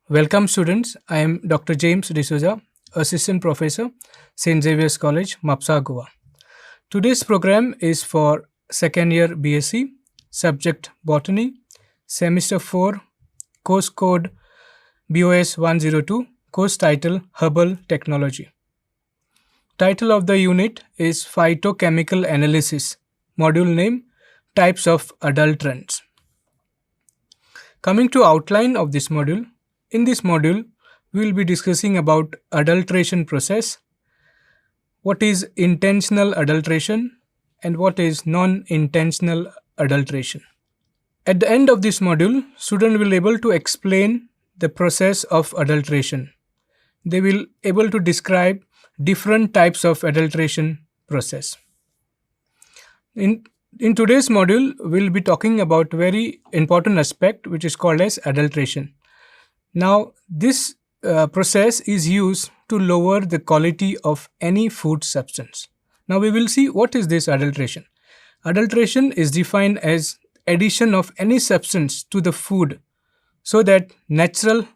Welcome students, I am Dr. James D'Souza, Assistant Professor, St. Xavier's College, Mapsa, Goa. Today's program is for second year BSc, subject Botany, semester 4, course code BOS 102, course title Herbal Technology. Title of the unit is Phytochemical Analysis, module name Types of Adulterants. Coming to outline of this module, in this module, we will be discussing about adulteration process, what is intentional adulteration and what is non-intentional adulteration. At the end of this module, student will able to explain the process of adulteration. They will able to describe different types of adulteration process. In today's module, we'll be talking about very important aspect which is called as adulteration. Now, this process is used to lower the quality of any food substance. Now, we will see what is this adulteration. Adulteration is defined as addition of any substance to the food so that natural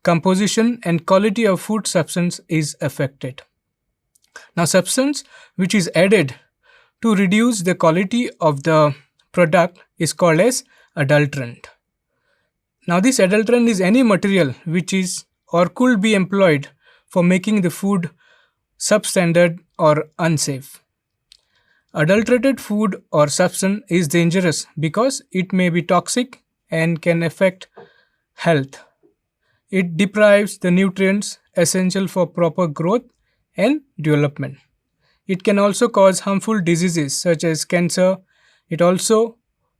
composition and quality of food substance is affected. Now, substance which is added to reduce the quality of the product is called as adulterant. Now, this adulterant is any material which is or could be employed for making the food substandard or unsafe. Adulterated food or substance is dangerous because it may be toxic and can affect health. It deprives the nutrients essential for proper growth and development. It can also cause harmful diseases such as cancer. It also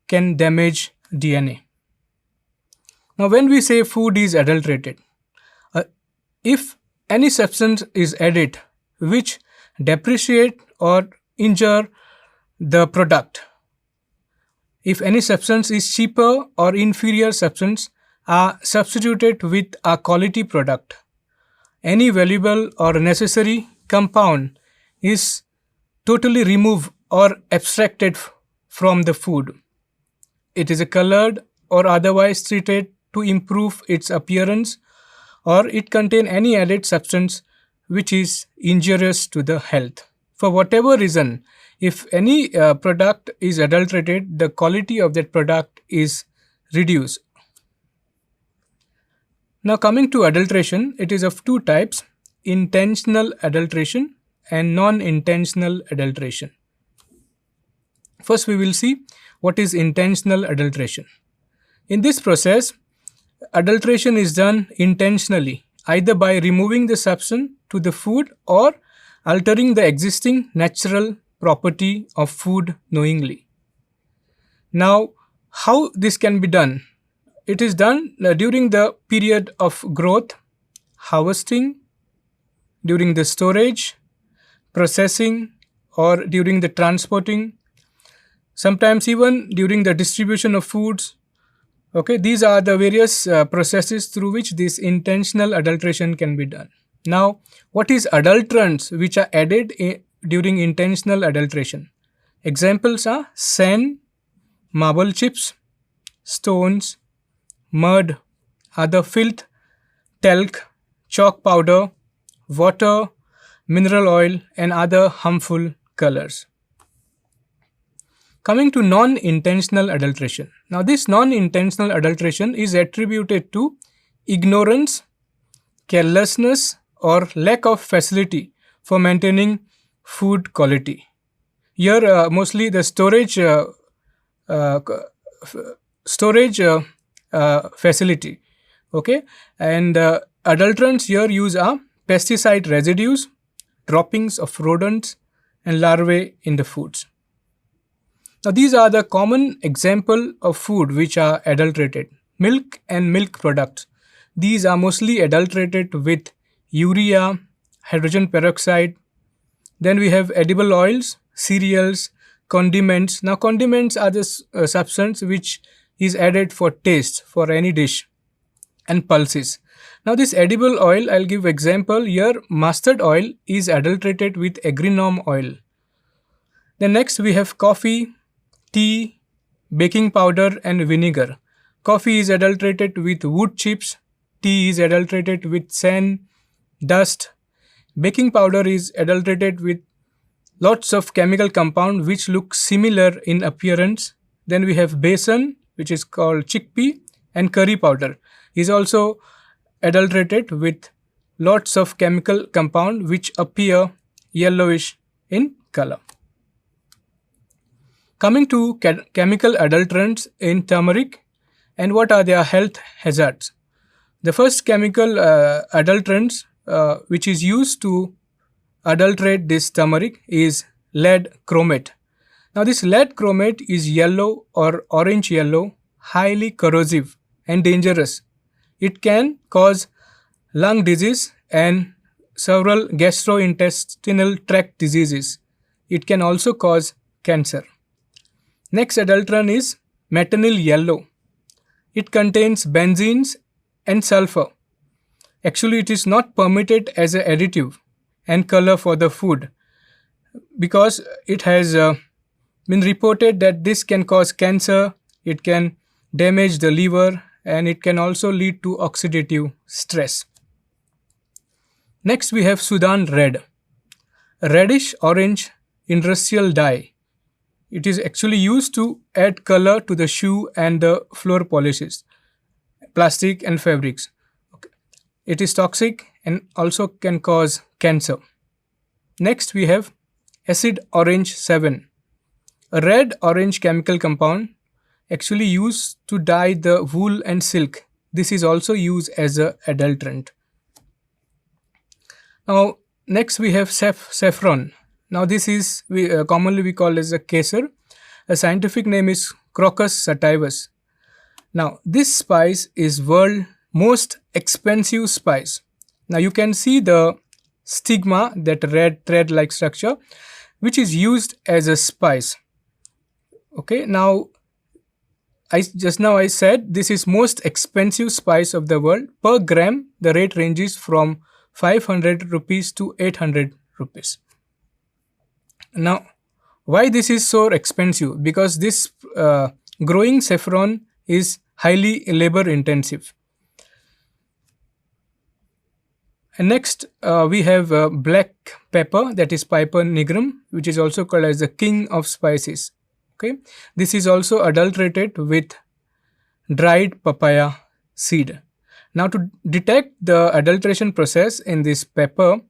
can damage DNA. Now, when we say food is adulterated, if any substance is added which depreciate or injure the product, if any substance is cheaper or inferior substance are substituted with a quality product, any valuable or necessary compound is totally removed or abstracted from the food. It is colored or otherwise treated to improve its appearance, or it contain any added substance which is injurious to the health. For whatever reason, if any product is adulterated, the quality of that product is reduced. Now, coming to adulteration, it is of two types: intentional adulteration and non-intentional adulteration. First, we will see what is intentional adulteration. In this process, adulteration is done intentionally, either by removing the substance to the food or altering the existing natural property of food knowingly. Now, how this can be done? It is done during the period of growth, harvesting, during the storage, processing, or during the transporting, sometimes even during the distribution of foods. Okay, these are the various processes through which this intentional adulteration can be done. Now, what is adulterants which are added during intentional adulteration? Examples are sand, marble chips, stones, mud, other filth, talc, chalk powder, water, mineral oil, and other harmful colors. Coming to non-intentional adulteration. Now, this non-intentional adulteration is attributed to ignorance, carelessness, or lack of facility for maintaining food quality. Here, mostly the storage facility. Okay, and adulterants here use are pesticide residues, droppings of rodents, and larvae in the foods. Now, these are the common example of food which are adulterated. Milk and milk products. These are mostly adulterated with urea, hydrogen peroxide. Then we have edible oils, cereals, condiments. Now, condiments are the substance which is added for taste for any dish, and pulses. Now, this edible oil, I'll give example here. Mustard oil is adulterated with agrinom oil. Then next we have coffee, tea, baking powder, and vinegar. Coffee is adulterated with wood chips, tea is adulterated with sand, dust. Baking powder is adulterated with lots of chemical compound which look similar in appearance. Then we have besan, which is called chickpea, and curry powder is also adulterated with lots of chemical compound which appear yellowish in color. Coming to chemical adulterants in turmeric and what are their health hazards. The first chemical adulterants which is used to adulterate this turmeric is lead chromate. Now this lead chromate is yellow or orange yellow, highly corrosive and dangerous. It can cause lung disease and several gastrointestinal tract diseases. It can also cause cancer. Next adulterant is metanyl yellow. It contains benzenes and sulfur. Actually, it is not permitted as an additive and color for the food because it has been reported that this can cause cancer, it can damage the liver, and it can also lead to oxidative stress. Next, we have Sudan red, a reddish orange industrial dye. It is actually used to add color to the shoe and the floor polishes, plastic and fabrics. Okay. It is toxic and also can cause cancer. Next, we have acid orange 7, a red orange chemical compound actually used to dye the wool and silk. This is also used as an adulterant. Now, next we have saffron. Now, this is commonly we call as a kesar. A scientific name is Crocus sativus. Now, this spice is world most expensive spice. Now, you can see the stigma, that red thread-like structure, which is used as a spice. Okay, now I said this is most expensive spice of the world. Per gram, the rate ranges from 500 rupees to 800 rupees. Now, why this is so expensive? Because this growing saffron is highly labor intensive. And next, we have black pepper, that is Piper nigrum, which is also called as the king of spices. Okay, this is also adulterated with dried papaya seed. Now, to detect the adulteration process in this pepper,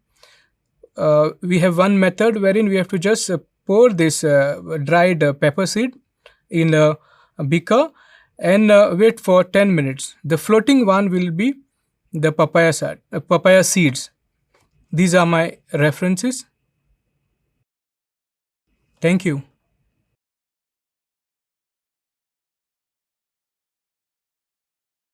we have one method wherein we have to just pour this dried pepper seed in a beaker and wait for 10 minutes. The floating one will be the papaya seeds. These are my references. Thank you.